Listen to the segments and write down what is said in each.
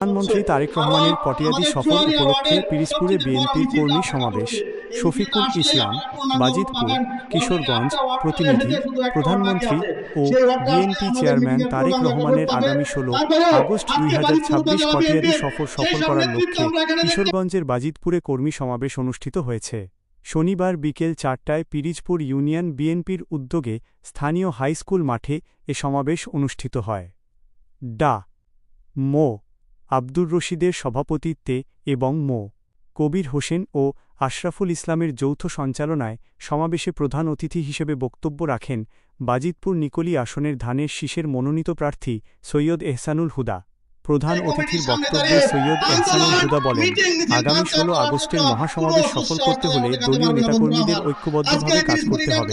প্রধানমন্ত্রী তারেক রহমানের পটিয়াদি সফর উপলক্ষে পিরিজপুরে বিএনপির কর্মী সমাবেশ। শফিকুল ইসলাম, বাজিতপুর, কিশোরগঞ্জ। প্রতিনিধি, প্রধানমন্ত্রী ও বিএনপি চেয়ারম্যান তারেক রহমানের আগামী ১৬ আগস্ট ২০২৬ পটিয়াদি সফর সফল করার লক্ষ্যে কিশোরগঞ্জের বাজিতপুরে কর্মী সমাবেশ অনুষ্ঠিত হয়েছে। শনিবার বিকেল ৪টায় পিরিজপুর ইউনিয়ন বিএনপির উদ্যোগে স্থানীয় হাইস্কুল মাঠে এ সমাবেশ অনুষ্ঠিত হয়। ডা. মো. আব্দুর রশিদের সভাপতিত্বে এবং মো. কবির হোসেন ও আশরাফুল ইসলামের যৌথ সঞ্চালনায় সমাবেশে প্রধান অতিথি হিসেবে বক্তব্য রাখেন বাজিতপুর নিকলী আসনের ধানের শীষের মনোনীত প্রার্থী সৈয়দ এহসানুল হুদা। প্রধান অতিথির বক্তব্যে সৈয়দ এহসানুল হুদা বলেন, আগামী ১৬ আগস্টের মহাসমাবেশ সফল করতে হলে দলীয় নেতাকর্মীদের ঐক্যবদ্ধভাবে কাজ করতে হবে।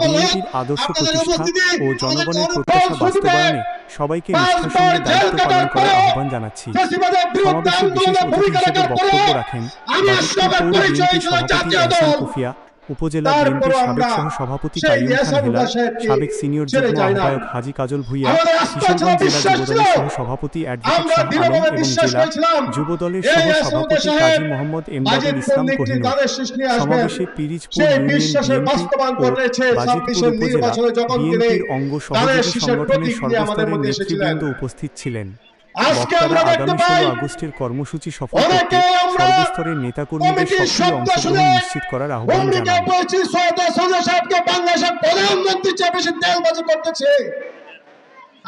বিএনপির আদর্শ প্রতিষ্ঠা ও জনগণের প্রত্যাশা বাস্তবায়নে সবাইকে নিষ্ঠার সঙ্গে দায়িত্ব পালন করার আহ্বান জানাচ্ছি। সমাবেশে বিশেষ অতিথি হিসেবে বক্তব্য রাখেন বাজিতপুর পৌর বিএনপির সভাপতি এহসান কুফিয়া, উপজেলা বিএনপির সাবেক সহ-সভাপতি কাইয়ুম খান হেলাল, সাবেক সিনিয়র যুগ্ম আহ্বায়ক হাজী কাজল ভূঁইয়া, কিশোরগঞ্জ জেলা যুবদলের সহ-সভাপতি অ্যাডভোকেট শাহ আলম এবং জেলা যুবদলের সহ-সভাপতি কাজী মোহাম্মদ এমদাদুল ইসলাম কোহিনুর। সমাবেশে পিরিজপুর ইউনিয়ন বিএনপি ও বাজিতপুর উপজেলা বিএনপির অঙ্গ সহযোগী সংগঠনের সর্বস্তরের নেতৃবৃন্দ উপস্থিত ছিলেন। বক্তারা আগামী ১৬ আগস্টের কর্মসূচি সফল করতে সর্বস্তরের নেতাকর্মীদের সক্রিয় অংশগ্রহণ নিশ্চিত করার আহ্বান জানান।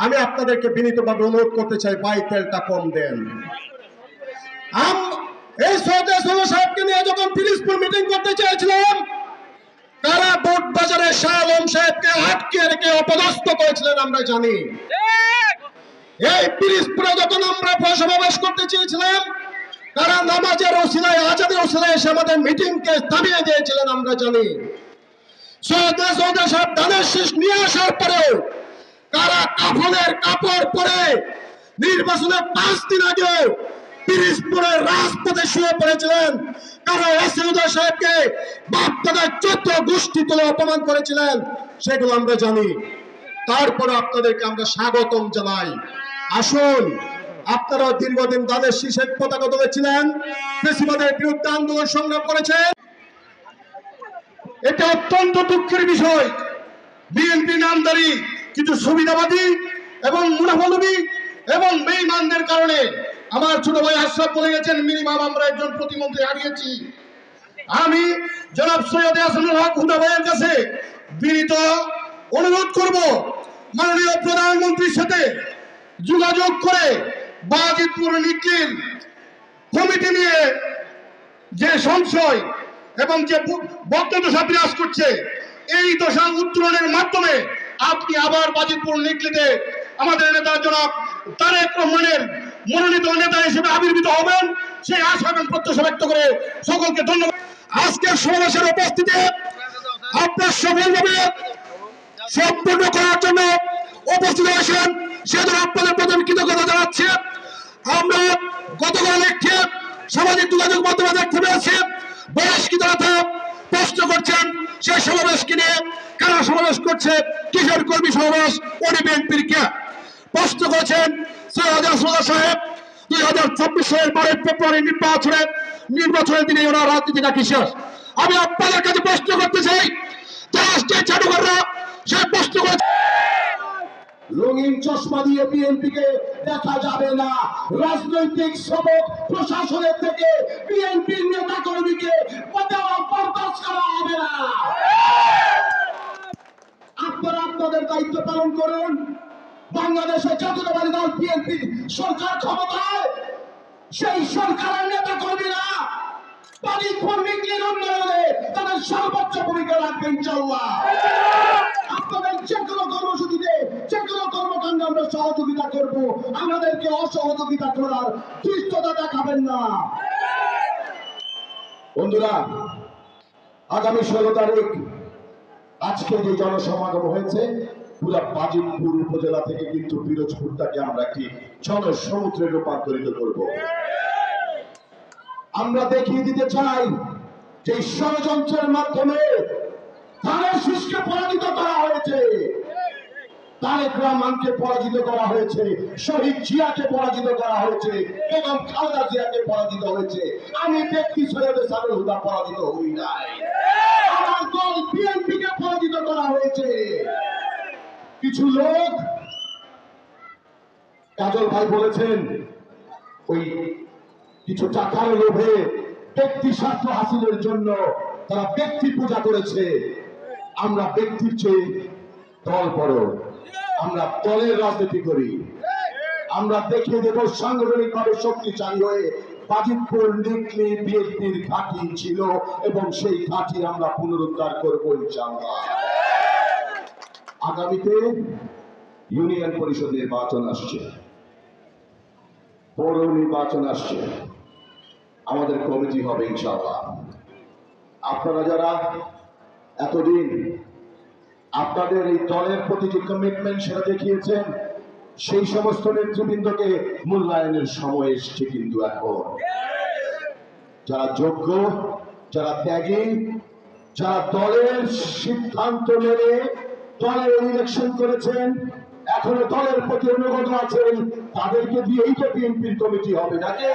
আমি আপনাদেরকে বিনীতভাবে অনুরোধ করতে চাই, ভাই তেলটা কম দেন। এই সাহেবকে নিয়ে যখন পিরিজপুর মিটিং করতে চেয়েছিলাম, তারা বোট বাজারে শাহ আলম সাহেবকে আটকে রেখে অপদস্থ করেছিলেন আমরা জানি। এই পিরিজপুরে যখন আমরা সমাবেশ করতে চেয়েছিলাম, তারা নামাজের ওসিলায় আজাদের ওসিলায় এসে আমাদের মিটিংকে থামিয়ে দিয়েছিলেন আমরা জানি। সৈয়দ সাহেব ধানের শীষ নিয়ে আসার পরেও তারা কাফনের কাপড় পরে নির্বাচনে ৫ দিন আগে পিরিজপুরের রাজপথে শুয়ে পড়েছিলেন। তারা সাহেবকে বাপদাদার ১৪ গোষ্ঠী তুলে অপমান করেছিলেন, সেগুলো আমরা জানি। তারপরে আপনাদেরকে আমরা স্বাগতম জানাই। আসুন, আপনারা দীর্ঘদিন ধানের শীষের পতাকা তুলেছিলেন, ফ্যাসিবাদের বিরুদ্ধে আন্দোলন সংগ্রাম করেছেন। এটা অত্যন্ত দুঃখের বিষয়, বিএনপি নামদারি কিছু সুবিধাবাদী এবং মুনাফালোভী এবং বেঈমানদের কারণে আমার ছোট ভাই আশরাফ বলে গেছেন, মিনিমাম আমরা একজন প্রতিমন্ত্রী হারিয়েছি। আমি জনাব সৈয়দ এহসানুল হক হুদা ভাইয়ের কাছে বিনীত অনুরোধ করব, মাননীয় প্রধানমন্ত্রীর সাথে যোগাযোগ করে বাজিতপুর নিকলীর কমিটি নিয়ে যে সংশয় এবং যে বক্তব্য বিরাজ করছে, এই দশা উত্তরণের মাধ্যমে আপনি আবার বাজিতপুর নিকলীতে আমাদের নেতা জনাব তারেক রহমানের মনোনীত নেতা হিসেবে আবির্ভূত হবেন, সেই আশা এবং প্রত্যাশা ব্যক্ত করে সকলকে ধন্যবাদ। আজকের সমাবেশের উপস্থিতি আপনার সফলভাবে সম্পূর্ণ করার জন্য উপস্থিত হয়েছেন, সেজন্য আপনাদের প্রথম কৃতজ্ঞতা জানাচ্ছি। আমরা গতকাল একটি সামাজিক যোগাযোগ মাধ্যমে দেখতে পেয়েছি, বয়স্ক নেতা প্রশ্ন করছেন সেই সমাবেশকে নিয়ে, কারা সমাবেশ করছে, কিশোর কর্মী সমাবেশ, উনি বিএনপির কে প্রশ্ন করেছেন। সৈয়দ এহসানুল সাহেব ২০২৪ সালের ১২ ফেব্রুয়ারি নির্বাচনের দিনে ওরা রাজনীতি নাকি শেষ। আমি আপনাদের কাছে প্রশ্ন করতে চাই, রাষ্ট্রের জাদুঘররা সে প্রশ্ন করেছে, রঙিন চশমা দিয়ে বিএনপিকে দেখা যাবে না, রাজনৈতিক সবক প্রশাসনের থেকে বিএনপির নেতা কর্মীকে বরদাস্ত করা হবে না। আপনারা আপনাদের দায়িত্ব পালন করুন। বাংলাদেশের জাতীয়তাবাদী দল বিএনপি সরকার ক্ষমতায়, সেই সরকারের নেতা কর্মীরা বাজিতপুর নিকলীর উন্নয়নে তাদের সর্বোচ্চ ভূমিকা রাখবেন ইনশাআল্লাহ। আপনাদের যে কোনো কর্মসূচিতে, যে কোনো কর্মকাণ্ডে আমরা সহযোগিতা করব, আমাদেরকে অসহযোগিতা করার ধৃষ্টতা দেখাবেন না। বন্ধুরা, আগামী ১৬ তারিখ আজকে যে জনসমাগম হয়েছে, পুরা বাজিতপুর উপজেলা থেকে কিন্তু পিরোজপুরটাকে আমরা একটি জনসমুদ্রে রূপান্তরিত করব। আমরা দেখিয়ে দিতে চাই যে ষড়যন্ত্রের মাধ্যমে ধানের শীষকে পরাজিত করা হয়েছে। তারেক রহমানকে পরাজিত করা হয়েছে, শহীদ জিয়াকে পরাজিত করা হয়েছে, বেগম খালেদা জিয়াকে পরাজিত হয়েছে। আমি ব্যক্তি সৈয়দ সাদুল হুদা পরাজিত হই নাই। আমার দল বিএনপিকে পরাজিত করা হয়েছে। কিছু লোক, কাজল ভাই বলেছেন, ওই কিছু টাকার লোভে ব্যক্তি স্বার্থ হাসিলের জন্য তারা ব্যক্তি পূজা করেছে। আমরা ব্যক্তির চেয়ে দল বড়, আমরা দলের রাজনীতি করি। আমরা দেখিয়ে দেব সাংগঠনিক ভাবে শক্তিশালী হয়ে বাজিতপুর নিকলি বিএনপির ঘাঁটি ছিল এবং সেই ঘাঁটি আমরা পুনরুদ্ধার করব ইনশাআল্লাহ। আগামীতে ইউনিয়ন পরিষদ নির্বাচন আসছে, পৌর নির্বাচন আসছে, আমাদের কমিটি হবে ইনশাআল্লাহ। আপনারা যারা এতদিন আপনাদের এই দলের প্রতি যে কমিটমেন্ট সেটা দেখিয়েছেন, সেই সমস্ত নেতৃবৃন্দকে মূল্যায়নের সময় এসছে। কিন্তু এখন যারা যোগ্য, যারা ত্যাগী, যারা দলের সিদ্ধান্ত মেনে দলের ইলেকশন করেছেন, এখনো দলের প্রতি অনুগত আছেন, তাদেরকে দিয়েই তো বিএনপির কমিটি হবে নাকি?